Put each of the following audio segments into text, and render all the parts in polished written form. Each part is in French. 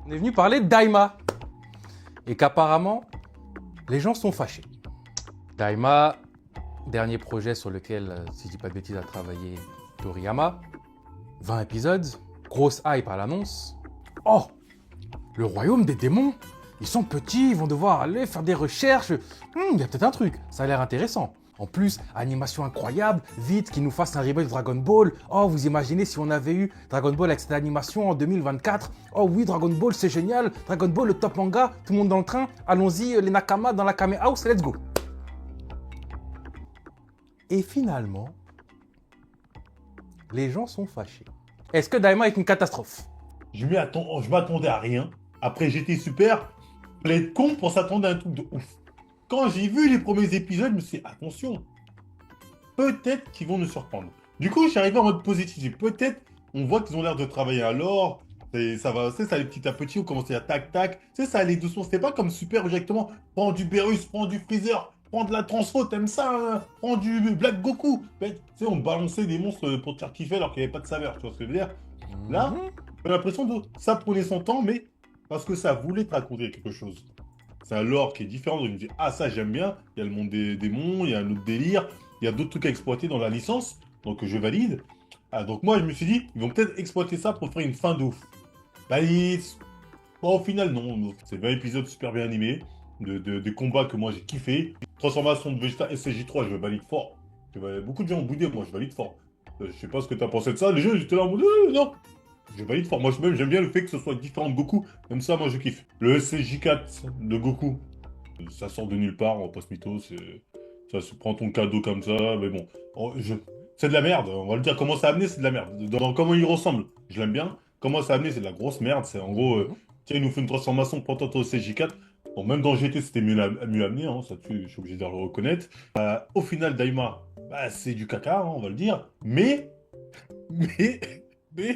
On est venu parler de Daima. Et qu'apparemment, les gens sont fâchés. Daima, dernier projet sur lequel, si je dis pas de bêtises, a travaillé Toriyama. 20 épisodes, grosse hype à l'annonce. Oh, le royaume des démons, ils sont petits, ils vont devoir aller faire des recherches. Il y a peut-être un truc, ça a l'air intéressant. En plus, animation incroyable, vite qu'ils nous fassent un remake de Dragon Ball. Oh, vous imaginez si on avait eu Dragon Ball avec cette animation en 2024. Oh oui, Dragon Ball, c'est génial. Dragon Ball, le top manga, tout le monde dans le train. Allons-y, les Nakama dans la Kame House, let's go. Et finalement, les gens sont fâchés. Est-ce que Daima est une catastrophe? Je m'attendais à rien. Après, j'étais super. Fallait être con pour s'attendre à un truc de ouf. Quand j'ai vu les premiers épisodes, je me suis dit, attention, peut-être qu'ils vont nous surprendre. Du coup, je suis arrivé en mode positif. J'ai dit, peut-être, on voit qu'ils ont l'air de travailler à l'or. Et ça va, ça allait petit à petit, on commençait à tac-tac. Ça allait doucement. C'était pas comme super directement. Prends du Beerus, prends du Freezer, prends de la Transfo, t'aimes ça, hein, prends du Black Goku. Tu sais, on balançait des monstres pour te faire kiffer alors qu'il n'y avait pas de saveur. Tu vois ce que je veux dire? Là, j'ai l'impression que ça prenait son temps, mais parce que ça voulait te raconter quelque chose. C'est un lore qui est différent. Donc je me dis, ah, ça, j'aime bien. Il y a le monde des démons, il y a un autre délire, il y a d'autres trucs à exploiter dans la licence. Donc je valide. Ah, donc moi, je me suis dit, ils vont peut-être exploiter ça pour faire une fin de ouf. Bah, bon, au final, non. Donc, c'est 20 épisodes super bien animés, de combats que moi j'ai kiffé. Transformation de Vegeta SSJ3, je valide fort. Beaucoup de gens ont boudé, moi je valide fort. Je sais pas ce que t'as pensé de ça. Les gens, ils étaient là en mode, non. Je valide fort. Moi, même, j'aime bien le fait que ce soit différent de Goku. Même ça, moi, je kiffe. Le SSJ4 de Goku, ça sort de nulle part, on va pas se mytho. Ça se prend ton cadeau comme ça. Mais bon, c'est de la merde. On va le dire. Comment ça a amené, c'est de la merde. Dans comment il ressemble, je l'aime bien. Comment ça a amené, c'est de la grosse merde. C'est en gros, tiens, il nous fait une transformation pour tenter au SSJ4. Bon, même dans GT, c'était mieux amené. Hein, ça, je suis obligé de le reconnaître. Au final, Daima, bah, c'est du caca, hein, on va le dire. Mais, mais. Moi,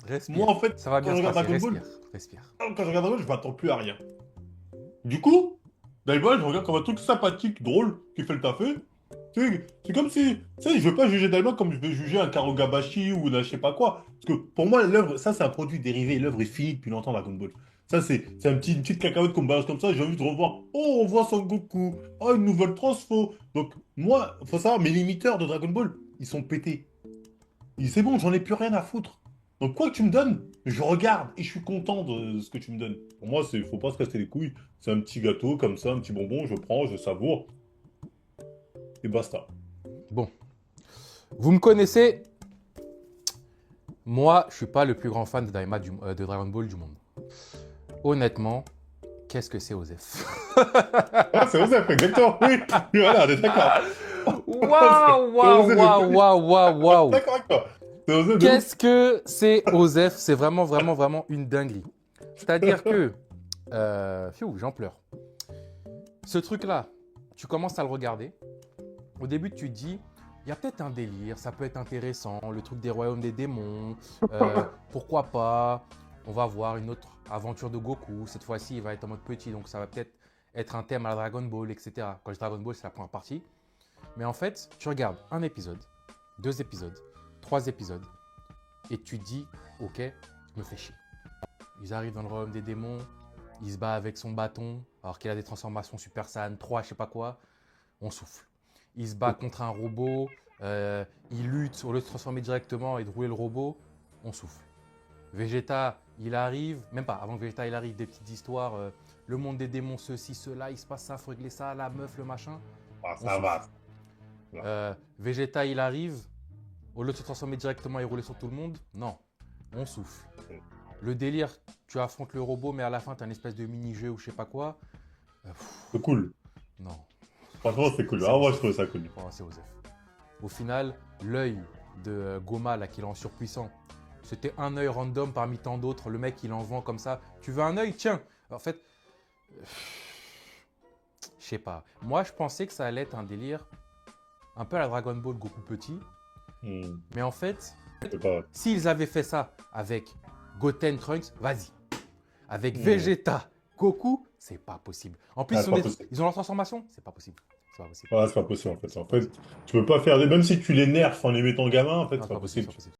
Respire. en fait, Ça va quand bien je se regarde passer, Dragon Ball, respire. Respire. je m'attends plus à rien. Du coup, Dragon Ball, je regarde comme un truc sympathique, drôle, qui fait le taf. C'est comme si, tu sais, je veux pas juger Daima comme je vais juger un Karogabashi ou un je sais pas quoi. Parce que pour moi, l'œuvre, ça, c'est un produit dérivé. L'œuvre est finie depuis longtemps, Dragon Ball. Ça, c'est une petite cacahuète qu'on me balance comme ça. J'ai envie de revoir. Oh, on voit Son Goku. Oh, une nouvelle transfo. Donc, moi, faut savoir, mes limiteurs de Dragon Ball, ils sont pétés. C'est bon, j'en ai plus rien à foutre. Donc quoi que tu me donnes, je regarde et je suis content de ce que tu me donnes. Pour moi, faut pas se casser les couilles. C'est un petit gâteau comme ça, un petit bonbon, je prends, je savoure et basta. Bon, vous me connaissez. Moi, je suis pas le plus grand fan de Daima de Dragon Ball du monde. Honnêtement, qu'est-ce que c'est Osef? Ah, c'est Osef, exactement. Oui, voilà, on est d'accord. Waouh, C'est waouh, Osef, waouh, waouh, waouh, je suis waouh. d'accord avec toi. C'est Osef de ouf. Qu'est-ce que c'est Osef? C'est vraiment, vraiment, vraiment une dinguerie. C'est-à-dire que, j'en pleure. Ce truc-là, tu commences à le regarder. Au début, tu te dis, il y a peut-être un délire, ça peut être intéressant, le truc des royaumes des démons, pourquoi pas, on va voir une autre aventure de Goku, cette fois-ci il va être en mode petit, donc ça va peut-être être un thème à la Dragon Ball, etc. Quand je dis Dragon Ball, c'est la première partie. Mais en fait, tu regardes un épisode, 2 épisodes, 3 épisodes, et tu te dis, ok, je me fais chier. Ils arrivent dans le royaume des démons, il se bat avec son bâton, alors qu'il a des transformations Super Saiyan 3, je sais pas quoi, on souffle. Il se bat contre un robot, il lutte, au lieu de se transformer directement et de rouler le robot, on souffle. Vegeta, il arrive, même pas, avant que Vegeta il arrive, des petites histoires, le monde des démons, ceci, cela, il se passe ça, faut régler ça, la meuf, le machin, Ah, on ça souffle. va. Vegeta, il arrive, au lieu de se transformer directement et rouler sur tout le monde, non, on souffle. Le délire, tu affrontes le robot, mais à la fin, tu as une espèce de mini-jeu ou je sais pas quoi. C'est cool. Non, Franchement, c'est cool. c'est Ah, moi, je Osef. trouve ça cool. Oh, c'est Osef. Au final, l'œil de Goma, là, qu'il est en surpuissant, c'était un œil random parmi tant d'autres. Le mec, il en vend comme ça. Tu veux un œil? Tiens. En fait, je sais pas. Moi, je pensais que ça allait être un délire un peu à la Dragon Ball Goku petit. Hmm, Mais en fait, c'est pas... s'ils avaient fait ça avec Goten Trunks, vas-y. Avec Hmm. Vegeta, Goku, c'est pas possible. En plus, Ah, c'est pas possible. ils ont leur transformation, c'est pas possible. C'est pas possible. Ah, c'est pas possible, en fait. En fait, tu peux pas faire... Même si tu les nerfs en les mettant gamins, en fait, Non, c'est c'est pas pas possible, c'est possible. pas possible.